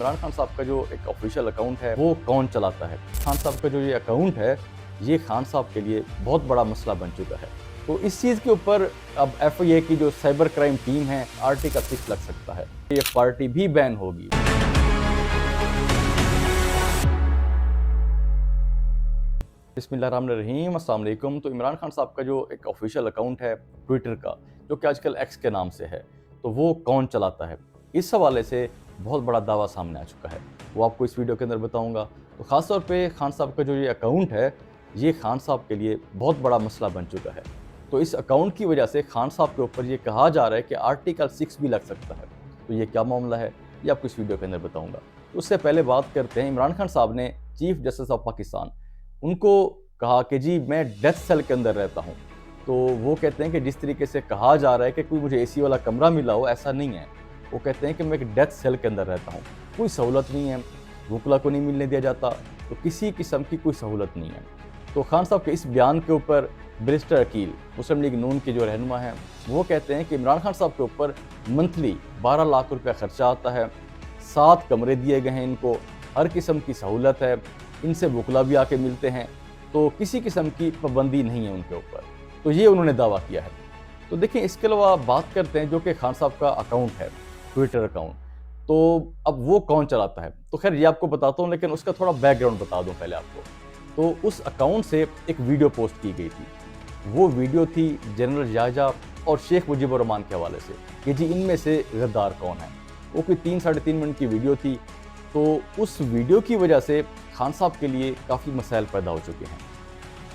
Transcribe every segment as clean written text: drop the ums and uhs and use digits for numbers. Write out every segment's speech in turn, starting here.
इमरान खान साहब का जो एक ऑफिशियल अकाउंट है वो कौन चलाता है। खान साहब का जो ये अकाउंट है ये खान साहब के लिए बहुत बड़ा मसला बन चुका है। तो इस चीज़ के ऊपर अब FIA की जो साइबर क्राइम टीम है आर्टिकल 6 लग सकता है, ये पार्टी भी बैन होगी। बिस्मिल्लाहिर्रहमानिर्रहीम, अस्सलाम वालेकुम। तो इमरान खान साहब का जो एक ऑफिशियल अकाउंट है ट्विटर का, जो कि आजकल एक्स के नाम से है, तो वो कौन चलाता है, इस हवाले से बहुत बड़ा दावा सामने आ चुका है। वो आपको इस वीडियो के अंदर बताऊंगा। तो ख़ास तौर पे खान साहब का जो ये अकाउंट है ये खान साहब के लिए बहुत बड़ा मसला बन चुका है। तो इस अकाउंट की वजह से खान साहब के ऊपर ये कहा जा रहा है कि आर्टिकल 6 भी लग सकता है। तो ये क्या मामला है ये आपको इस वीडियो के अंदर बताऊँगा। तो उससे पहले बात करते हैं, इमरान खान साहब ने चीफ जस्टिस ऑफ पाकिस्तान उनको कहा कि जी मैं डेथ सेल के अंदर रहता हूँ। तो वो कहते हैं कि जिस तरीके से कहा जा रहा है कि कोई मुझे AC वाला कमरा मिला हो, ऐसा नहीं है। वो कहते हैं कि मैं एक डेथ सेल के अंदर रहता हूँ, कोई सहूलत नहीं है, वकला को नहीं मिलने दिया जाता, तो किसी किस्म की कोई सहूलत नहीं है। तो खान साहब के इस बयान के ऊपर बैरिस्टर अकील मुस्लिम लीग नून के जो रहनुमा हैं वो कहते हैं कि इमरान खान साहब के ऊपर मंथली 12 लाख रुपया खर्चा आता है, 7 कमरे दिए गए हैं इनको, हर किस्म की सहूलत है, इनसे वकला भी आके मिलते हैं, तो किसी किस्म की पाबंदी नहीं है उनके ऊपर। तो ये उन्होंने दावा किया है। तो देखिए, इसके अलावा बात करते हैं जो कि खान साहब का अकाउंट है, ट्विटर अकाउंट, तो अब वो कौन चलाता है। तो खैर ये आपको बताता हूँ, लेकिन उसका थोड़ा बैकग्राउंड बता दूँ पहले आपको। तो उस अकाउंट से एक वीडियो पोस्ट की गई थी। वो वीडियो थी जनरल याजा और शेख मुजीबुर रहमान के हवाले से कि जी इनमें से गद्दार कौन है। वो कोई 3-3.5 मिनट की वीडियो थी। तो उस वीडियो की वजह से खान साहब के लिए काफ़ी मसाइल पैदा हो चुके हैं।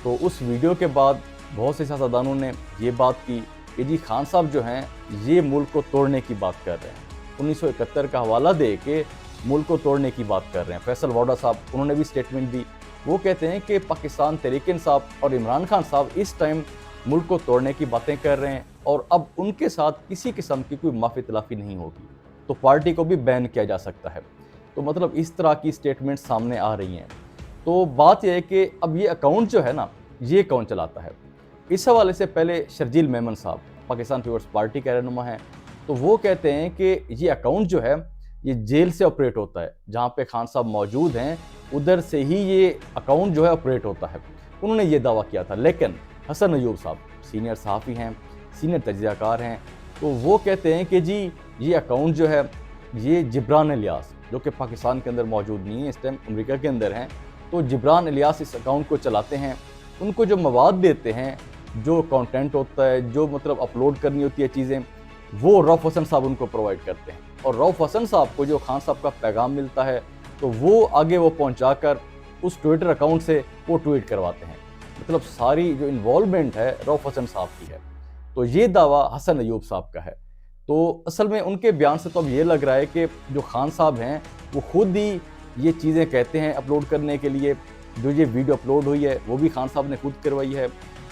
तो उस वीडियो के बाद बहुत से सियासतदानों ने ये बात की कि जी खान साहब जो हैं ये मुल्क को तोड़ने की बात कर रहे हैं, 1971 का हवाला दे के मुल्क को तोड़ने की बात कर रहे हैं। फैसल वाडा साहब उन्होंने भी स्टेटमेंट दी। वो कहते हैं कि पाकिस्तान तहरीक इंसाफ और इमरान खान साहब इस टाइम मुल्क को तोड़ने की बातें कर रहे हैं और अब उनके साथ किसी किस्म की कोई माफ़ी तलाफ़ी नहीं होगी, तो पार्टी को भी बैन किया जा सकता है। तो मतलब इस तरह की स्टेटमेंट सामने आ रही हैं। तो बात यह है कि अब ये अकाउंट जो है ना, ये कौन चलाता है। इस हवाले से पहले शर्जील मेमन साहब पाकिस्तान पीपल्स पार्टी के रहनुमा हैं, तो वो कहते हैं कि ये अकाउंट जो है ये जेल से ऑपरेट होता है, जहाँ पे खान साहब मौजूद हैं उधर से ही ये अकाउंट जो है ऑपरेट होता है। उन्होंने ये दावा किया था। लेकिन हसन अयूब साहब सीनियर सहाफ़ी हैं, सीनियर तजज़ियाकार हैं, तो वो कहते हैं कि जी ये अकाउंट जो है ये जिब्रान इलियास, जो कि पाकिस्तान के अंदर मौजूद नहीं है, इस टाइम अमेरिका के अंदर हैं, तो जिब्रान इलियास इस अकाउंट को चलाते हैं। उनको जो मवाद देते हैं, जो कंटेंट होता है, जो मतलब अपलोड करनी होती है चीज़ें, वो रऊफ़ हसन साहब उनको प्रोवाइड करते हैं। और रऊफ़ हसन साहब को जो खान साहब का पैगाम मिलता है तो वो आगे वो पहुंचाकर उस ट्विटर अकाउंट से वो ट्वीट करवाते हैं। मतलब सारी जो इन्वॉल्वमेंट है रऊफ़ हसन साहब की है। तो ये दावा हसन अयूब साहब का है। तो असल में उनके बयान से तो अब ये लग रहा है कि जो खान साहब हैं वो खुद ही ये चीज़ें कहते हैं अपलोड करने के लिए। जो ये वीडियो अपलोड हुई है वो भी खान साहब ने खुद करवाई है।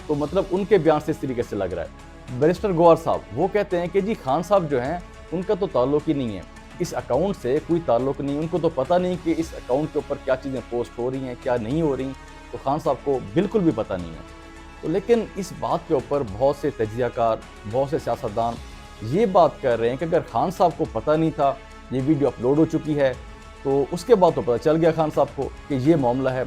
तो मतलब उनके बयान से इस तरीके से लग रहा है। बैरिस्टर गौहर साहब वो कहते हैं कि जी खान साहब जो हैं उनका तो ताल्लुक़ ही नहीं है, इस अकाउंट से कोई ताल्लुक़ नहीं, उनको तो पता नहीं कि इस अकाउंट के ऊपर क्या चीज़ें पोस्ट हो रही हैं, क्या नहीं हो रही। तो खान साहब को बिल्कुल भी पता नहीं है। तो लेकिन इस बात के ऊपर बहुत से तजज़ियाकार, बहुत से सियासतदान ये बात कर रहे हैं कि अगर खान साहब को पता नहीं था, ये वीडियो अपलोड हो चुकी है, तो उसके बाद तो पता चल गया खान साहब को कि ये मामला है।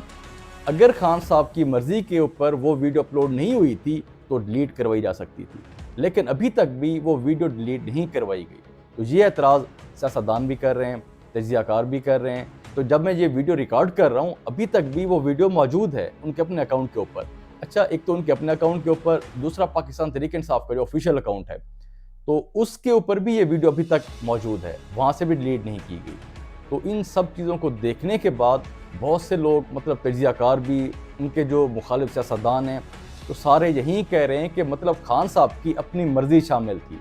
अगर खान साहब की मर्ज़ी के ऊपर वो वीडियो अपलोड नहीं हुई थी तो डिलीट करवाई जा सकती थी, लेकिन अभी तक भी वो वीडियो डिलीट नहीं करवाई गई। तो ये एतराज़ सियासतदान भी कर रहे हैं, तजज़ियाकार भी कर रहे हैं। तो जब मैं ये वीडियो रिकॉर्ड कर रहा हूँ अभी तक भी वो वीडियो मौजूद है उनके अपने अकाउंट के ऊपर। अच्छा, एक तो उनके अपने अकाउंट के ऊपर, दूसरा पाकिस्तान तहरीक इंसाफ का जो ऑफिशियल अकाउंट है तो उसके ऊपर भी ये वीडियो अभी तक मौजूद है, वहाँ से भी डिलीट नहीं की गई। तो इन सब चीज़ों को देखने के बाद बहुत से लोग, मतलब तजज़ियाकार भी, उनके जो मुखालिफ सियासतदान हैं, तो सारे यही कह रहे हैं कि मतलब खान साहब की अपनी मर्ज़ी शामिल थी।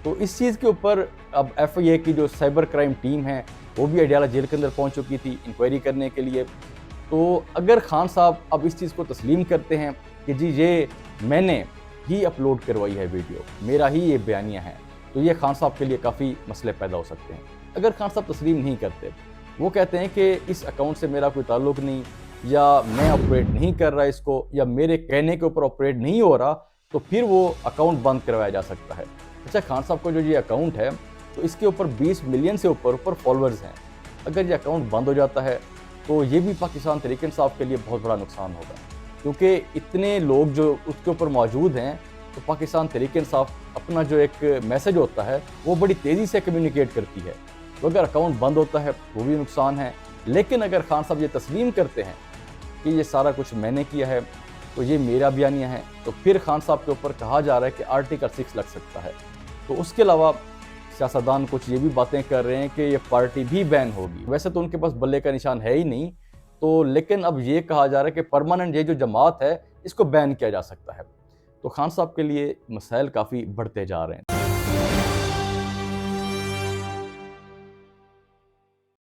तो इस चीज़ के ऊपर अब FIA की जो साइबर क्राइम टीम है वो भी अडयाला जेल के अंदर पहुंच चुकी थी इंक्वायरी करने के लिए। तो अगर खान साहब अब इस चीज़ को तस्लीम करते हैं कि जी ये मैंने ही अपलोड करवाई है वीडियो, मेरा ही ये बयानिया है, तो ये खान साहब के लिए काफ़ी मसले पैदा हो सकते हैं। अगर खान साहब तस्लीम नहीं करते, वो कहते हैं कि इस अकाउंट से मेरा कोई ताल्लुक़ नहीं, या मैं ऑपरेट नहीं कर रहा इसको, या मेरे कहने के ऊपर ऑपरेट नहीं हो रहा, तो फिर वो अकाउंट बंद करवाया जा सकता है। अच्छा, खान साहब का जो ये अकाउंट है तो इसके ऊपर 20 मिलियन से ऊपर फॉलोअर्स हैं। اگر یہ اکاؤنٹ بند ہو جاتا ہے تو یہ بھی پاکستان تحریک انصاف کے لیے بہت بڑا نقصان ہوگا، کیونکہ اتنے لوگ جو اس کے اوپر موجود ہیں، تو پاکستان تحریک انصاف اپنا جو ایک میسج ہوتا ہے وہ بڑی تیزی سے کمیونیکیٹ کرتی ہے، تو اگر اکاؤنٹ بند ہوتا ہے وہ بھی نقصان ہے۔ لیکن اگر خان صاحب یہ تسلیم کرتے ہیں کہ یہ سارا کچھ میں نے کیا ہے، تو یہ میرا بیانیہ ہے، تو پھر خان صاحب کے اوپر کہا جا رہا ہے کہ آرٹیکل 6 لگ سکتا ہے۔ تو اس کے علاوہ سیاستدان کچھ یہ بھی باتیں کر رہے ہیں کہ یہ پارٹی بھی بین ہوگی، ویسے تو ان کے پاس بلے کا نشان ہے ہی نہیں، تو لیکن اب یہ کہا جا رہا ہے کہ پرماننٹ یہ جو جماعت ہے اس کو بین کیا جا سکتا ہے، تو خان صاحب کے لیے مسائل کافی بڑھتے جا رہے ہیں۔